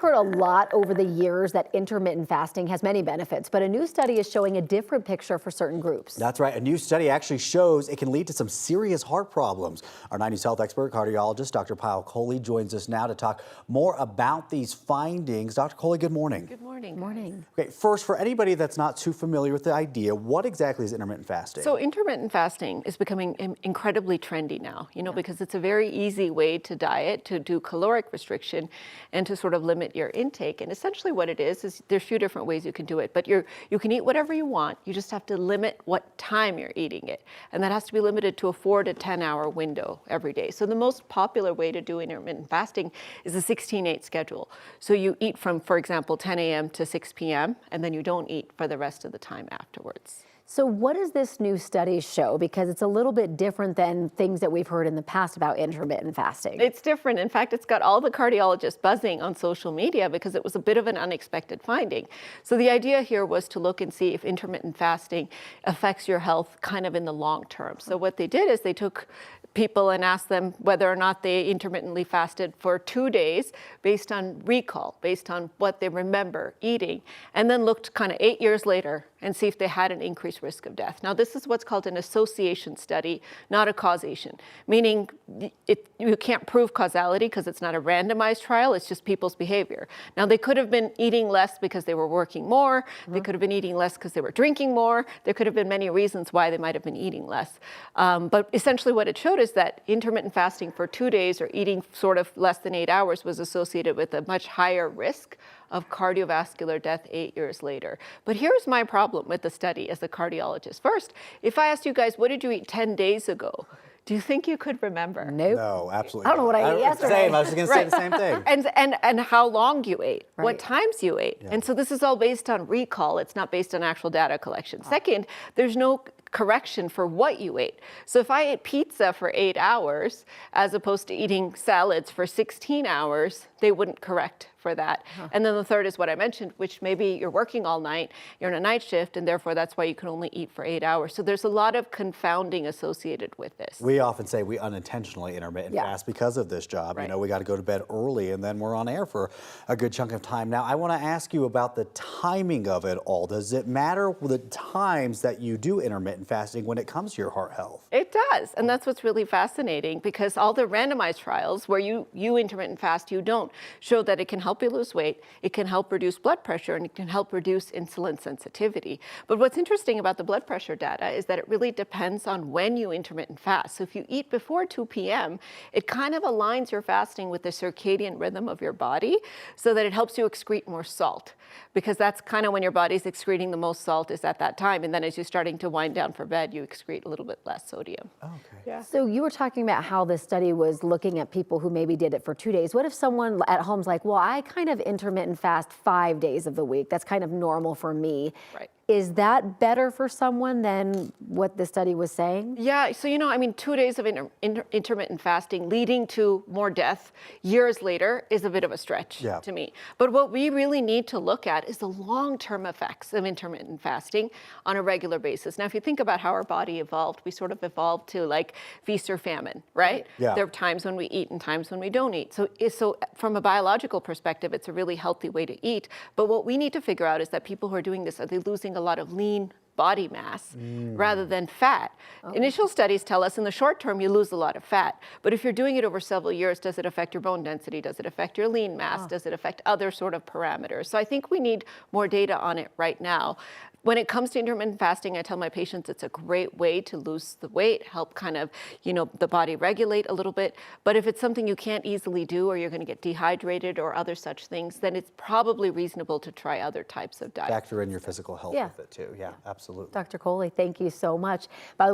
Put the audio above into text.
Heard a lot over the years that intermittent fasting has many benefits, but a new study is showing a different picture for certain groups. That's right. A new study actually shows it can lead to some serious heart problems. Our 90s health expert cardiologist, Dr. Payal Kohli, joins us now to talk more about these findings. Dr. Kohli, good morning. Good morning. Morning. Okay, first, for anybody that's not too familiar with the idea, what exactly is intermittent fasting? So intermittent fasting is becoming incredibly trendy now, because it's a very easy way to diet, to do caloric restriction, and to sort of limit your intake. And essentially what it is there's a few different ways you can do it, but you can eat whatever you want. You just have to limit what time you're eating it. And that has to be limited to a 4 to 10 hour window every day. So the most popular way to do intermittent fasting is a 16-8 schedule. So you eat from, for example, 10 a.m. to 6 p.m., and then you don't eat for the rest of the time afterwards. So what does this new study show? Because it's a little bit different than things that we've heard in the past about intermittent fasting. It's different. In fact, it's got all the cardiologists buzzing on social media because it was a bit of an unexpected finding. So the idea here was to look and see if intermittent fasting affects your health kind of in the long term. So what they did is they took people and asked them whether or not they intermittently fasted for 2 days based on recall, based on what they remember eating, and then looked kind of 8 years later and see if they had an increased risk of death. Now, this is what's called an association study, not a causation, meaning you can't prove causality because it's not a randomized trial, it's just people's behavior. Now, they could have been eating less because they were working more, they could have been eating less because they were drinking more, there could have been many reasons why they might have been eating less. But essentially what it showed is that intermittent fasting for 2 days or eating sort of less than 8 hours was associated with a much higher risk of cardiovascular death 8 years later. But here's my problem with the study as a cardiologist. First, if I asked you guys, what did you eat 10 days ago? Do you think you could remember? Nope. No, absolutely I don't know what I ate yesterday. Same. I was just going to say the same thing. And how long you ate, Right. what times you ate. Yeah. And so this is all based on recall. It's not based on actual data collection. Second, there's no correction for what you ate. So if I ate pizza for 8 hours, as opposed to eating salads for 16 hours, they wouldn't correct for that. And then the third is what I mentioned, which maybe you're working all night, you're on a night shift, and therefore that's why you can only eat for 8 hours. So there's a lot of confounding associated with this. We often say we unintentionally intermittent fast because of this job. Right. You know, we got to go to bed early and then we're on air for a good chunk of time. Now, I want to ask you about the timing of it all. Does it matter the times that you do intermittent fasting when it comes to your heart health? It does, and that's what's really fascinating because all the randomized trials where you intermittent fast, you don't, show that it can help you lose weight, it can help reduce blood pressure, and it can help reduce insulin sensitivity. But what's interesting about the blood pressure data is that it really depends on when you intermittent fast. So if you eat before 2 p.m., it kind of aligns your fasting with the circadian rhythm of your body so that it helps you excrete more salt, because that's kind of when your body's excreting the most salt is at that time. And then as you're starting to wind down for bed, you excrete a little bit less sodium. Okay. Yeah. So you were talking about how this study was looking at people who maybe did it for 2 days. What if someone at home's like, well, I kind of intermittent fast 5 days of the week. That's kind of normal for me. Right. Is that better for someone than what the study was saying? Yeah, so 2 days of intermittent fasting leading to more death years later is a bit of a stretch to me. But what we really need to look at is the long-term effects of intermittent fasting on a regular basis. Now, if you think about how our body evolved, we sort of evolved to like feast or famine, right? Yeah. There are times when we eat and times when we don't eat. So from a biological perspective, it's a really healthy way to eat. But what we need to figure out is that people who are doing this, are they losing a lot of lean body mass rather than fat? Initial studies tell us in the short term you lose a lot of fat, but if you're doing it over several years, does it affect your bone density? Does it affect your lean mass? Does it affect other sort of parameters? So I think we need more data on it right now. When it comes to intermittent fasting, I tell my patients it's a great way to lose the weight, help kind of, the body regulate a little bit. But if it's something you can't easily do or you're going to get dehydrated or other such things, then it's probably reasonable to try other types of diets. Factor in your physical health with it too. Yeah, absolutely. Dr. Kohli, thank you so much. By the